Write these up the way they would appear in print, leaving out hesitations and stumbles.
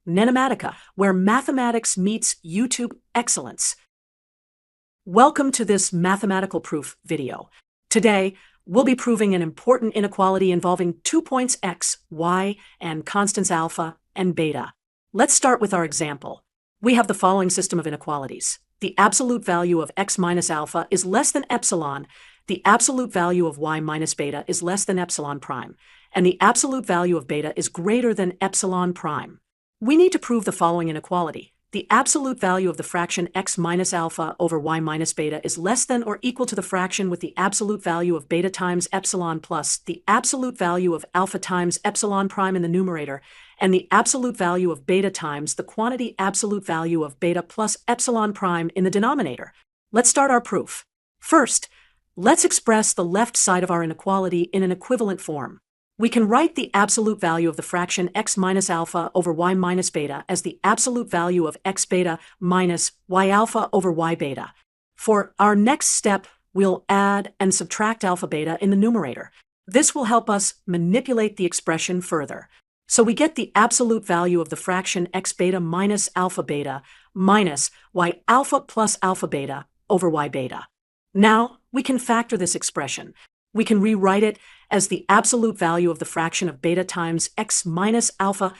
NENOMATICA, where mathematics meets YouTube excellence. Welcome to this mathematical proof video. Today, we'll be proving an important inequality involving 2 points x, y, and constants alpha and beta. Let's start with our example. We have the following system of inequalities. The absolute value of x minus alpha is less than epsilon. The absolute value of y minus beta is less than epsilon prime. And the absolute value of beta is greater than epsilon prime. We need to prove the following inequality. The absolute value of the fraction x minus alpha over y minus beta is less than or equal to the fraction with the absolute value of beta times epsilon plus the absolute value of alpha times epsilon prime in the numerator, and the absolute value of beta times the quantity absolute value of beta plus epsilon prime in the denominator. Let's start our proof. First, let's express the left side of our inequality in an equivalent form. We can write the absolute value of the fraction x minus alpha over y minus beta as the absolute value of x beta minus y alpha over y beta. For our next step, we'll add and subtract alpha beta in the numerator. This will help us manipulate the expression further. So we get the absolute value of the fraction x beta minus alpha beta minus y alpha plus alpha beta over y beta. Now, we can factor this expression. We can rewrite it as the absolute value of the fraction of beta times x minus alpha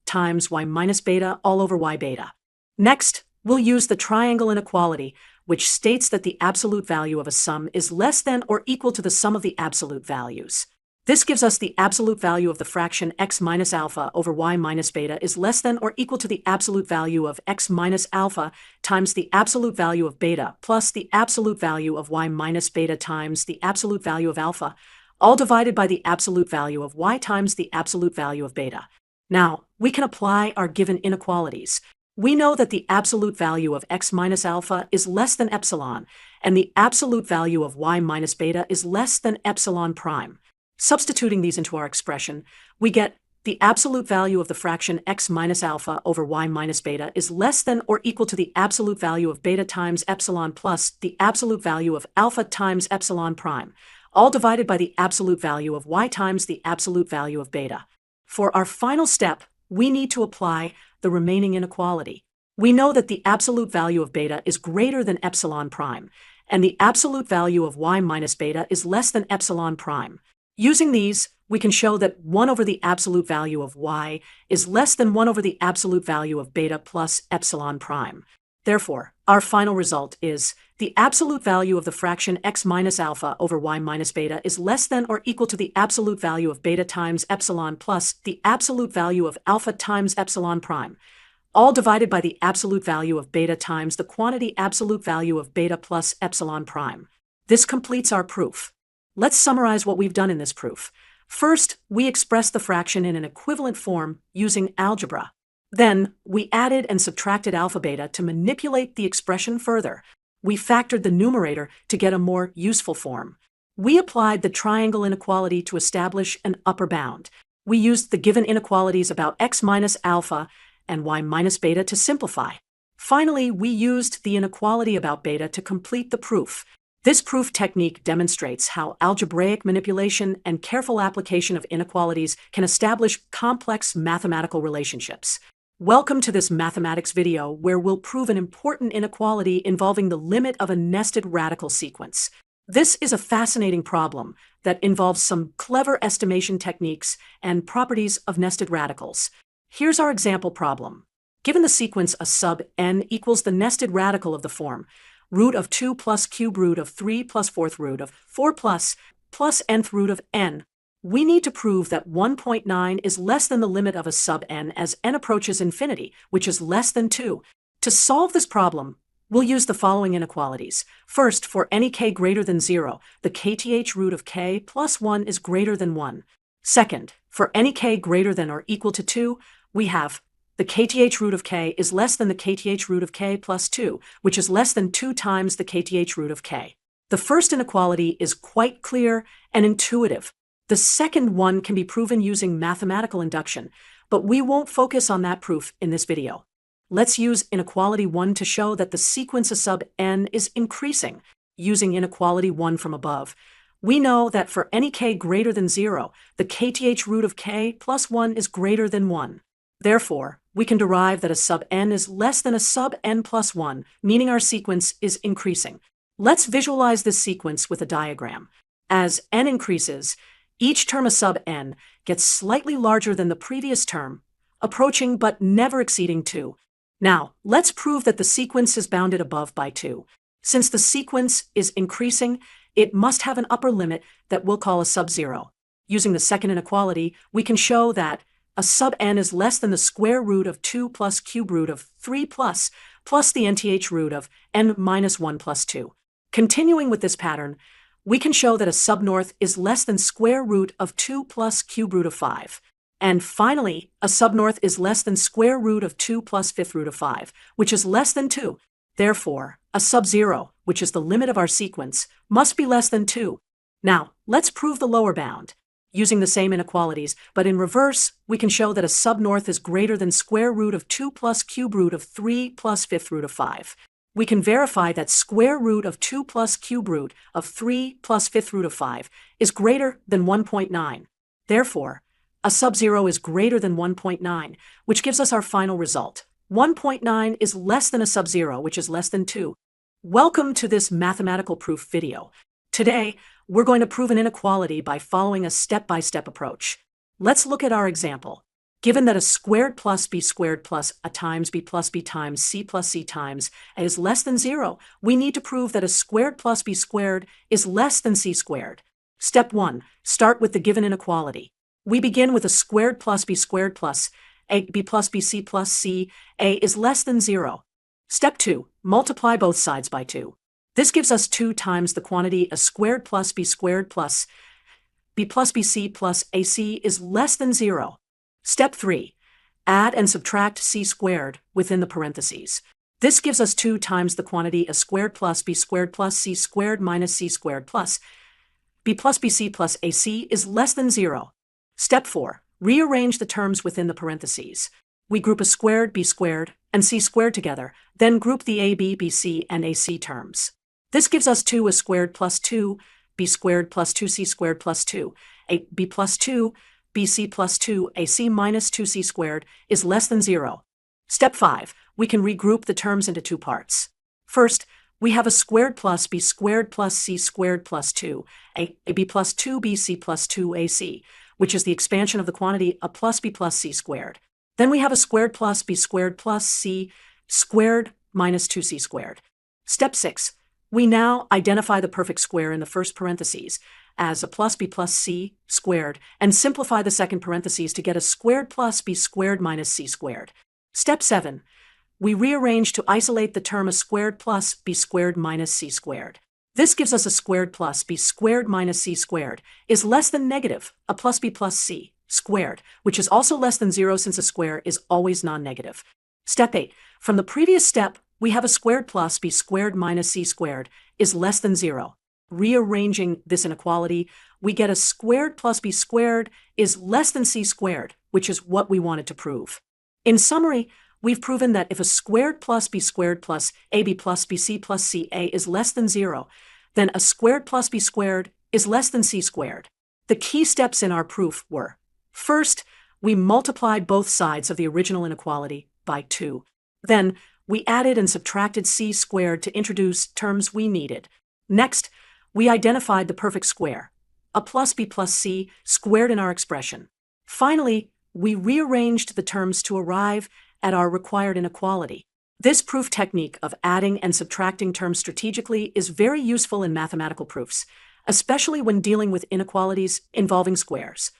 times y minus beta all over y beta. Next, we'll use the triangle inequality, which states that the absolute value of a sum is less than or equal to the sum of the absolute values. This gives us the absolute value of the fraction x minus alpha over y minus beta is less than or equal to the absolute value of x minus alpha times the absolute value of beta plus the absolute value of y minus beta times the absolute value of alpha, all divided by the absolute value of y times the absolute value of beta. Now, we can apply our given inequalities. We know that the absolute value of x minus alpha is less than epsilon, and the absolute value of y minus beta is less than epsilon prime. Substituting these into our expression, we get the absolute value of the fraction x minus alpha over y minus beta is less than or equal to the absolute value of beta times epsilon plus the absolute value of alpha times epsilon prime, all divided by the absolute value of y times the absolute value of beta. For our final step, we need to apply the remaining inequality. We know that the absolute value of beta is greater than epsilon prime, and the absolute value of y minus beta is less than epsilon prime. Using these, we can show that 1 over the absolute value of y is less than 1 over the absolute value of beta plus epsilon prime. Therefore, our final result is the absolute value of the fraction x minus alpha over y minus beta is less than or equal to the absolute value of beta times epsilon plus the absolute value of alpha times epsilon prime, all divided by the absolute value of beta times the quantity absolute value of beta plus epsilon prime. This completes our proof. Let's summarize what we've done in this proof. First, we expressed the fraction in an equivalent form using algebra. Then, we added and subtracted alpha beta to manipulate the expression further. We factored the numerator to get a more useful form. We applied the triangle inequality to establish an upper bound. We used the given inequalities about x minus alpha and y minus beta to simplify. Finally, we used the inequality about beta to complete the proof. This proof technique demonstrates how algebraic manipulation and careful application of inequalities can establish complex mathematical relationships. Welcome to this mathematics video where we'll prove an important inequality involving the limit of a nested radical sequence. This is a fascinating problem that involves some clever estimation techniques and properties of nested radicals. Here's our example problem. Given the sequence a sub n equals the nested radical of the form root of 2 plus cube root of 3 plus fourth root of 4 plus nth root of n. We need to prove that 1.9 is less than the limit of a sub n as n approaches infinity, which is less than 2. To solve this problem, we'll use the following inequalities. First, for any k greater than 0, the kth root of k plus 1 is greater than 1. Second, for any k greater than or equal to 2, we have the kth root of k is less than the kth root of k plus 2, which is less than 2 times the kth root of k. The first inequality is quite clear and intuitive. The second one can be proven using mathematical induction, but we won't focus on that proof in this video. Let's use inequality 1 to show that the sequence of sub n is increasing. Using inequality 1 from above, we know that for any k greater than 0, the kth root of k plus 1 is greater than 1. Therefore, we can derive that a sub n is less than a sub n plus 1, meaning our sequence is increasing. Let's visualize this sequence with a diagram. As n increases, each term a sub n gets slightly larger than the previous term, approaching but never exceeding 2. Now, let's prove that the sequence is bounded above by 2. Since the sequence is increasing, it must have an upper limit that we'll call a sub-zero. Using the second inequality, we can show that a sub n is less than the square root of 2 plus cube root of 3 plus the nth root of n minus 1 plus 2. Continuing with this pattern, we can show that a sub-north is less than square root of 2 plus cube root of 5. And finally, a sub-north is less than square root of 2 plus fifth root of 5, which is less than 2. Therefore, a sub-zero, which is the limit of our sequence, must be less than 2. Now, let's prove the lower bound. Using the same inequalities, but in reverse, we can show that a sub-north is greater than square root of 2 plus cube root of 3 plus fifth root of 5. We can verify that square root of 2 plus cube root of 3 plus fifth root of 5 is greater than 1.9. Therefore, a sub-zero is greater than 1.9, which gives us our final result. 1.9 is less than a sub-zero, which is less than 2. Welcome to this mathematical proof video. Today, we're going to prove an inequality by following a step-by-step approach. Let's look at our example. Given that a squared plus b squared plus a times b plus b times c plus c times a is less than 0, we need to prove that a squared plus b squared is less than c squared. Step 1. Start with the given inequality. We begin with a squared plus b squared plus a b plus bc plus c a is less than 0. Step 2. Multiply both sides by 2. This gives us 2 times the quantity a squared plus b squared plus b plus bc plus ac is less than 0. Step 3. Add and subtract c squared within the parentheses. This gives us 2 times the quantity a squared plus b squared plus c squared minus c squared plus b plus bc plus ac is less than 0. Step 4. Rearrange the terms within the parentheses. We group a squared b squared and c squared together, then group the ab, bc, and ac terms. This gives us 2 a squared plus 2 b squared plus 2c squared plus 2 a b plus 2 bc plus 2 ac minus 2c squared is less than 0. Step 5. We can regroup the terms into 2 parts. First, we have a squared plus b squared plus c squared plus 2 a b plus 2 bc plus 2 ac, which is the expansion of the quantity a plus b plus c squared. Then we have a squared plus b squared plus c squared minus 2c squared. Step 6. We now identify the perfect square in the first parentheses as a plus b plus c squared and simplify the second parentheses to get a squared plus b squared minus c squared. Step 7. We rearrange to isolate the term a squared plus b squared minus c squared. This gives us a squared plus b squared minus c squared is less than negative a plus b plus c squared, which is also less than 0 since a square is always non-negative. Step 8. From the previous step, we have a squared plus b squared minus c squared is less than 0. Rearranging this inequality, we get a squared plus b squared is less than c squared, which is what we wanted to prove. In summary, we've proven that if a squared plus b squared plus ab plus bc plus ca is less than 0, then a squared plus b squared is less than c squared. The key steps in our proof were: first, we multiplied both sides of the original inequality by 2. Then, we added and subtracted c squared to introduce terms we needed. Next, we identified the perfect square, a plus b plus c squared in our expression. Finally, we rearranged the terms to arrive at our required inequality. This proof technique of adding and subtracting terms strategically is very useful in mathematical proofs, especially when dealing with inequalities involving squares.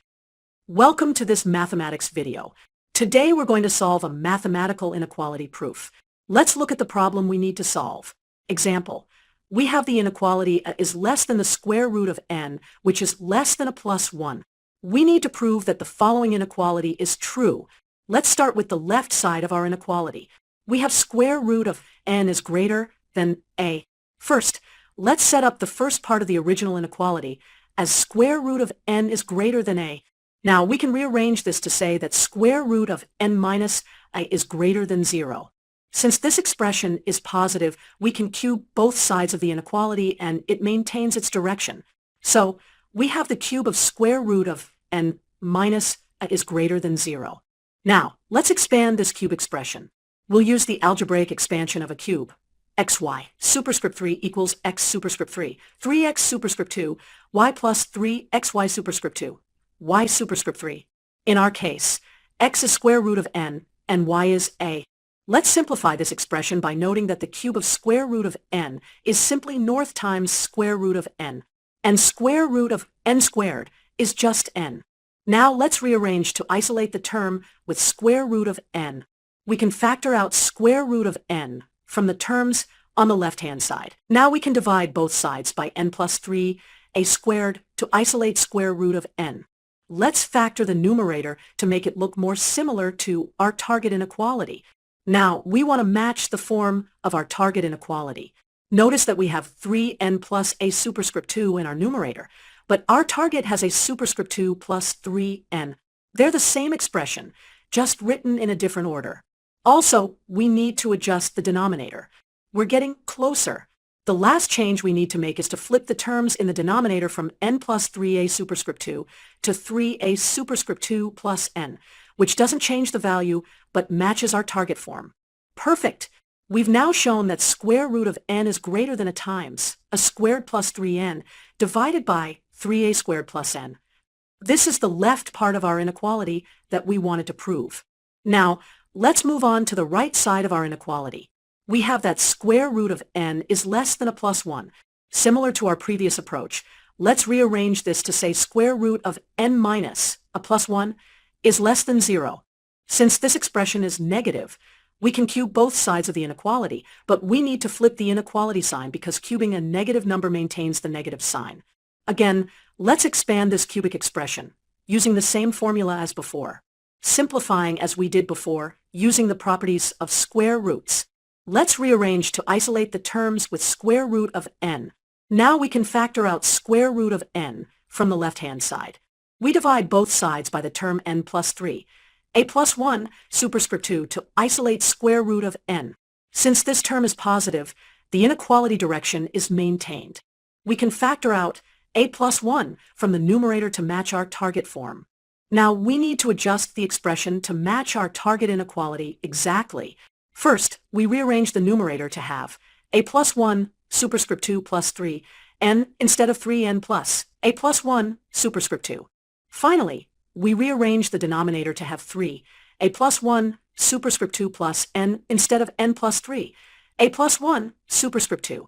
Welcome to this mathematics video. Today we're going to solve a mathematical inequality proof. Let's look at the problem we need to solve. Example. We have the inequality is less than the square root of n, which is less than a plus 1. We need to prove that the following inequality is true. Let's start with the left side of our inequality. We have square root of n is greater than a. First, let's set up the first part of the original inequality as square root of n is greater than a. Now we can rearrange this to say that square root of n minus a is greater than 0. Since this expression is positive, we can cube both sides of the inequality and it maintains its direction. So we have the cube of square root of n minus a is greater than 0. Now, let's expand this cube expression. We'll use the algebraic expansion of a cube. xy superscript 3 equals x superscript 3, 3x superscript 2, y plus 3xy superscript 2, y superscript 3. In our case, x is square root of n, and y is a. Let's simplify this expression by noting that the cube of square root of n is simply north times square root of n, and square root of n squared is just n. Now let's rearrange to isolate the term with square root of n. We can factor out square root of n from the terms on the left-hand side. Now we can divide both sides by n plus 3 a squared to isolate square root of n. Let's factor the numerator to make it look more similar to our target inequality. Now, we want to match the form of our target inequality. Notice that we have 3n plus a superscript 2 in our numerator, but our target has a superscript 2 plus 3n. They're the same expression, just written in a different order. Also, we need to adjust the denominator. We're getting closer. The last change we need to make is to flip the terms in the denominator from n plus 3a superscript 2 to 3a superscript 2 plus n, which doesn't change the value but matches our target form. Perfect! We've now shown that square root of n is greater than a times a squared plus 3n divided by 3a squared plus n. This is the left part of our inequality that we wanted to prove. Now, let's move on to the right side of our inequality. We have that square root of n is less than a plus 1. Similar to our previous approach, let's rearrange this to say square root of n minus a plus 1 is less than 0. Since this expression is negative, we can cube both sides of the inequality, but we need to flip the inequality sign because cubing a negative number maintains the negative sign. Again, let's expand this cubic expression, using the same formula as before. Simplifying as we did before, using the properties of square roots. Let's rearrange to isolate the terms with square root of n. Now we can factor out square root of n from the left-hand side. We divide both sides by the term n plus 3, a plus 1 superscript 2 to isolate square root of n. Since this term is positive, the inequality direction is maintained. We can factor out a plus 1 from the numerator to match our target form. Now we need to adjust the expression to match our target inequality exactly. First, we rearrange the numerator to have a plus 1 superscript 2 plus 3, n instead of 3n plus a plus 1 superscript 2. Finally, we rearrange the denominator to have 3, a plus 1 superscript 2 plus n instead of n plus 3, a plus 1 superscript 2.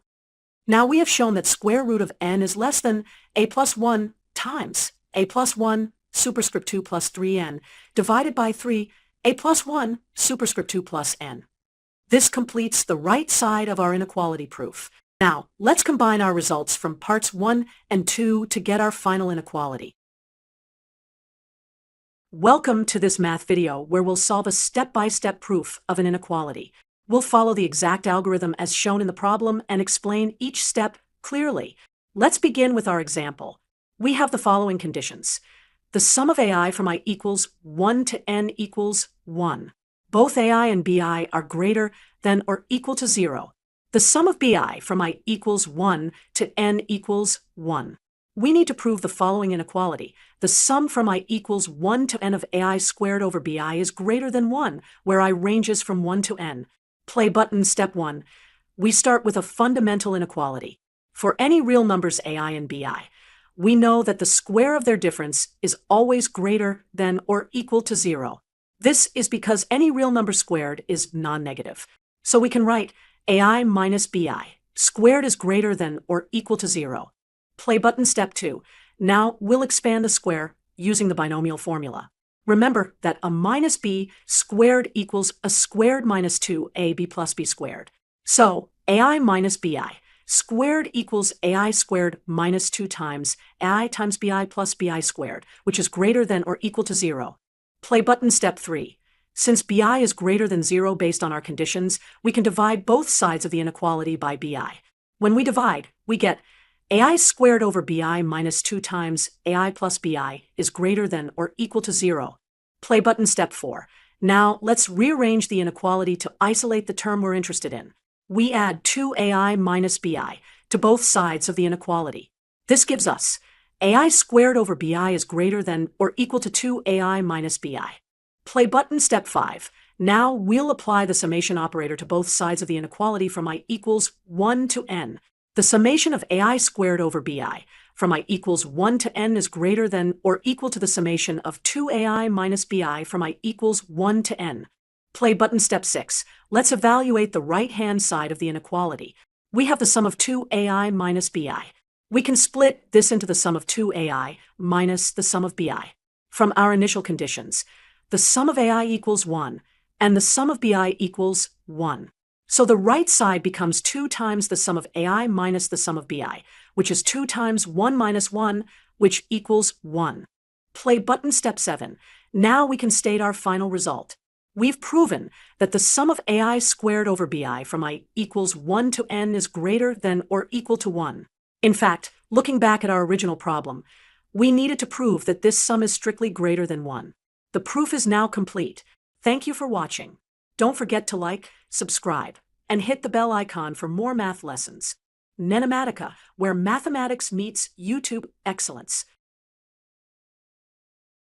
Now we have shown that square root of n is less than a plus 1 times a plus 1 superscript 2 plus 3n divided by 3, a plus 1 superscript 2 plus n. This completes the right side of our inequality proof. Now, let's combine our results from parts 1 and 2 to get our final inequality. Welcome to this math video where we'll solve a step-by-step proof of an inequality. We'll follow the exact algorithm as shown in the problem and explain each step clearly. Let's begin with our example. We have the following conditions. The sum of ai from I equals 1 to n equals 1. Both ai and bi are greater than or equal to 0. The sum of bi from I equals 1 to n equals 1. We need to prove the following inequality. The sum from I equals 1 to n of ai squared over bi is greater than 1, where I ranges from 1 to n. Play button step 1. We start with a fundamental inequality. For any real numbers ai and bi, we know that the square of their difference is always greater than or equal to 0. This is because any real number squared is non-negative. So we can write ai minus bi squared is greater than or equal to 0. Play button step 2. Now we'll expand the square using the binomial formula. Remember that a minus b squared equals a squared minus 2ab plus b squared. So ai minus bi squared equals ai squared minus 2 times ai times bi plus bi squared, which is greater than or equal to 0. Play button step 3. Since bi is greater than 0 based on our conditions, we can divide both sides of the inequality by bi. When we divide, we get ai squared over bi minus 2 times ai plus bi is greater than or equal to 0. Play button step 4. Now let's rearrange the inequality to isolate the term we're interested in. We add 2ai minus bi to both sides of the inequality. This gives us ai squared over bi is greater than or equal to 2ai minus bi. Play button step 5. Now we'll apply the summation operator to both sides of the inequality from I equals 1 to n. The summation of ai squared over bi from I equals 1 to n is greater than or equal to the summation of 2ai minus bi from I equals 1 to n. Play button step 6. Let's evaluate the right-hand side of the inequality. We have the sum of 2ai minus bi. We can split this into the sum of 2ai minus the sum of bi. From our initial conditions, the sum of ai equals 1, and the sum of bi equals 1. So the right side becomes 2 times the sum of ai minus the sum of bi, which is 2 times 1 minus 1, which equals 1. Play button step 7. Now we can state our final result. We've proven that the sum of ai squared over bi from I equals 1 to n is greater than or equal to 1. In fact, looking back at our original problem, we needed to prove that this sum is strictly greater than 1. The proof is now complete. Thank you for watching. Don't forget to like, subscribe, and hit the bell icon for more math lessons. NENOMATICA, where mathematics meets YouTube excellence.